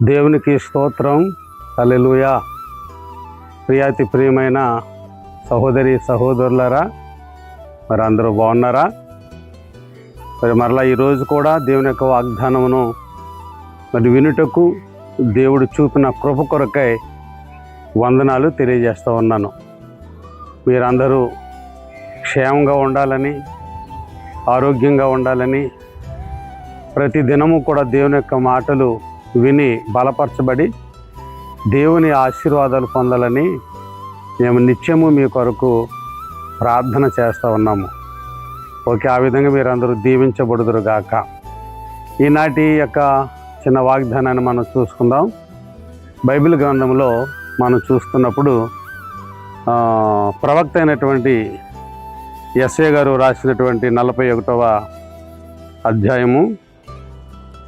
దేవునికి స్తోత్రం. హల్లెలూయా. ప్రియాతి ప్రియమైన సహోదరి సహోదరులారా, మరి అందరూ బాగున్నారా? మరి మరలా ఈరోజు కూడా దేవుని యొక్క వాగ్దానమును మరి వినుటకు దేవుడు చూపిన కృప కొరకై వందనాలు తెలియజేస్తూ ఉన్నాను. మీరందరూ క్షేమంగా ఉండాలని, ఆరోగ్యంగా ఉండాలని, ప్రతి దినము కూడా దేవుని యొక్క మాటలు విని బలపరచబడి దేవుని ఆశీర్వాదాలు పొందాలని మేము నిత్యము మీ కొరకు ప్రార్థన చేస్తూ ఉన్నాము. ఓకే, ఆ విధంగా మీరందరూ దీవించబడుదురుగాక. ఈనాటి యొక్క చిన్న వాగ్దానాన్ని మనం చూసుకుందాం. బైబిల్ గ్రంథంలో మనం చూస్తున్నప్పుడు ప్రవక్త అయినటువంటి యెషయా గారు రాసినటువంటి 41వ అధ్యాయము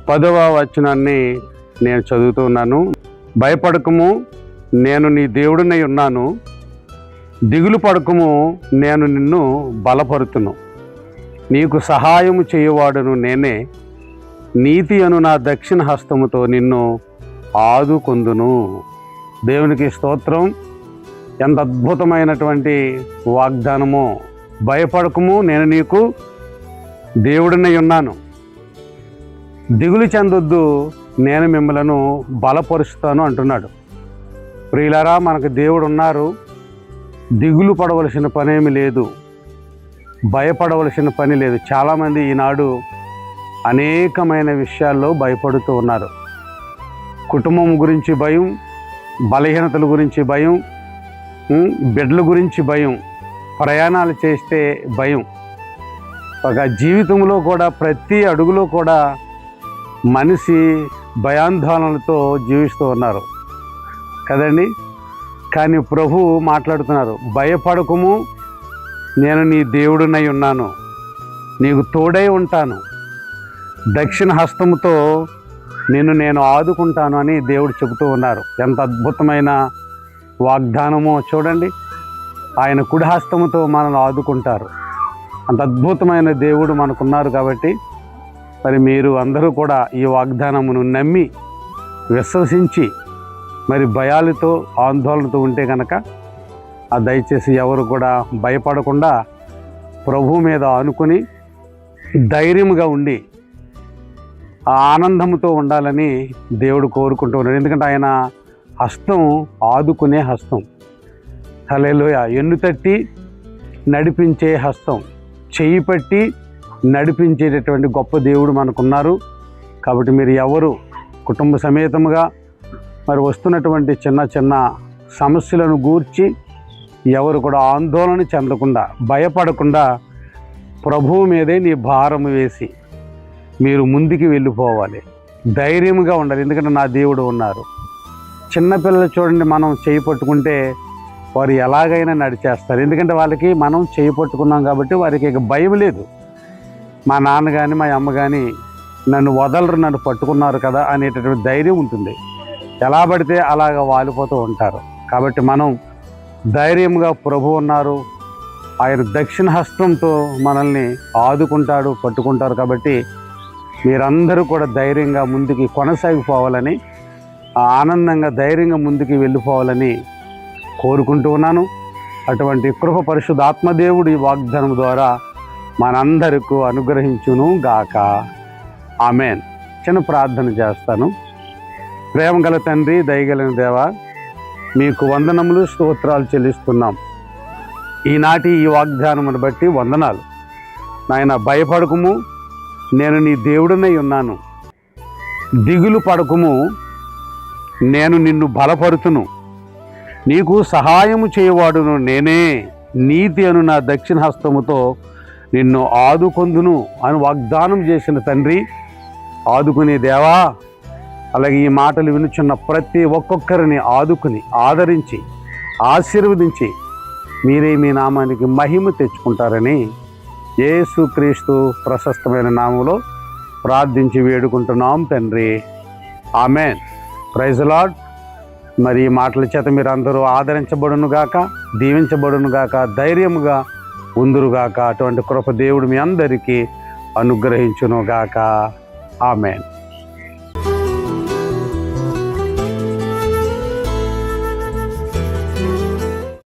10వ వచనాన్ని నేను చదువుతున్నాను. భయపడకము, నేను నీ దేవుడినై ఉన్నాను. దిగులు పడకము, నేను నిన్ను బలపరుతును. నీకు సహాయము చేయవాడును నేనే. నీతి అను నా దక్షిణ హస్తముతో నిన్ను ఆదుకొందును. దేవునికి స్తోత్రం. ఎంత అద్భుతమైనటువంటి వాగ్దానమో. భయపడకము, నేను నీకు దేవుడినై ఉన్నాను. దిగులు చెందొద్దు, నేను మిమ్మలను బలపరుస్తాను అంటున్నాడు. ప్రియులారా, మనకు దేవుడు ఉన్నారు. దిగులు పడవలసిన పనేమి లేదు, భయపడవలసిన పని లేదు. చాలామంది ఈనాడు అనేకమైన విషయాల్లో భయపడుతూ ఉన్నారు. కుటుంబం గురించి భయం, బలహీనతల గురించి భయం, బిడ్డల గురించి భయం, ప్రయాణాలు చేస్తే భయం. ఒక జీవితంలో కూడా ప్రతి అడుగులో కూడా మనిషి భయాందోళనలతో జీవిస్తూ ఉన్నారు కదండి. కానీ ప్రభు మాట్లాడుతున్నారు, భయపడకము, నేను నీ దేవుడినై ఉన్నాను, నీకు తోడై ఉంటాను, దక్షిణ హస్తముతో నిన్ను నేను ఆదుకుంటాను అని దేవుడు చెబుతూ ఉన్నారు. ఎంత అద్భుతమైన వాగ్దానమో చూడండి. ఆయన కుడి హస్తముతో మనల్ని ఆదుకుంటారు. అంత అద్భుతమైన దేవుడు మనకున్నారు. కాబట్టి మరి మీరు అందరూ కూడా ఈ వాగ్దానమును నమ్మి విశ్వసించి మరి భయాలతో ఆందోళనతో ఉంటే కనుక దయచేసి ఎవరు కూడా భయపడకుండా ప్రభు మీద ఆనుకొని ధైర్యంగా ఉండి ఆనందంతో ఉండాలని దేవుడు కోరుకుంటూ ఉన్నాడు. ఎందుకంటే ఆయన హస్తం ఆదుకునే హస్తం. హల్లెలూయా. ఎన్ను తట్టి నడిపించే హస్తం, చెయ్యి పట్టి నడిపించేటటువంటి గొప్ప దేవుడు మనకున్నారు. కాబట్టి మీరు ఎవరు కుటుంబ సమేతముగా మరి వస్తున్నటువంటి చిన్న చిన్న సమస్యలను గూర్చి ఎవరు కూడా ఆందోళన చెందకుండా, భయపడకుండా ప్రభువు మీదే నీ భారము వేసి మీరు ముందుకు వెళ్ళిపోవాలి. ధైర్యంగా ఉండాలి. ఎందుకంటే నా దేవుడు ఉన్నారు. చిన్నపిల్లలు చూడండి, మనం చేయి పట్టుకుంటే వారు ఎలాగైనా నడిచేస్తారు. ఎందుకంటే వాళ్ళకి మనం చేయి పట్టుకున్నాం కాబట్టి వారికి ఇక భయం లేదు. మా నాన్న కానీ మా అమ్మ కానీ నన్ను వదలరు, నన్ను పట్టుకున్నారు కదా అనేటటువంటి ధైర్యం ఉంటుంది. ఎలా పడితే అలాగ వాలిపోతూ ఉంటారు. కాబట్టి మనం ధైర్యంగా ప్రభు ఉన్నారు, ఆయన దక్షిణ హస్తంతో మనల్ని ఆదుకుంటాడు, పట్టుకుంటారు. కాబట్టి మీరందరూ కూడా ధైర్యంగా ముందుకి కొనసాగిపోవాలని, ఆనందంగా ధైర్యంగా ముందుకు వెళ్ళిపోవాలని కోరుకుంటూ ఉన్నాను. అటువంటి కృప పరిశుద్ధ ఆత్మదేవుడు ఈ వాగ్దానం ద్వారా మనందరికీ అనుగ్రహించును గాక. ఆమెన్. చిన్న ప్రార్థన చేస్తాను. ప్రేమ గల తండ్రి, దయగలిగిన దేవా, మీకు వందనములు, స్తోత్రాలు చెల్లిస్తున్నాం. ఈనాటి ఈ వాగ్దానమును బట్టి వందనాలు నాయన. భయపడకుము, నేను నీ దేవుడినై ఉన్నాను. దిగులు పడకుము, నేను నిన్ను బలపరుతును. నీకు సహాయము చేయవాడును నేనే. నీతి అను నా దక్షిణ హస్తముతో నిన్ను ఆదుకొందును అని వాగ్దానం చేసిన తండ్రి, ఆదుకునే దేవా, అలాగే ఈ మాటలు వినుచున్న ప్రతి ఒక్కొక్కరిని ఆదుకుని, ఆదరించి, ఆశీర్వదించి మీరే మీ నామానికి మహిమ తెచ్చుకుంటారని యేసుక్రీస్తు ప్రశస్తమైన నామంలో ప్రార్థించి వేడుకుంటున్నాం తండ్రి. ఆమెన్. Praise lord. మరి ఈ మాటల చేత మీరు అందరూ ఆదరించబడునుగాక, దీవించబడునుగాక, ధైర్యముగా ఉందురుగాక. అటువంటి కృప దేవుడు మీ అందరికీ అనుగ్రహించునుగాక. ఆమెన్.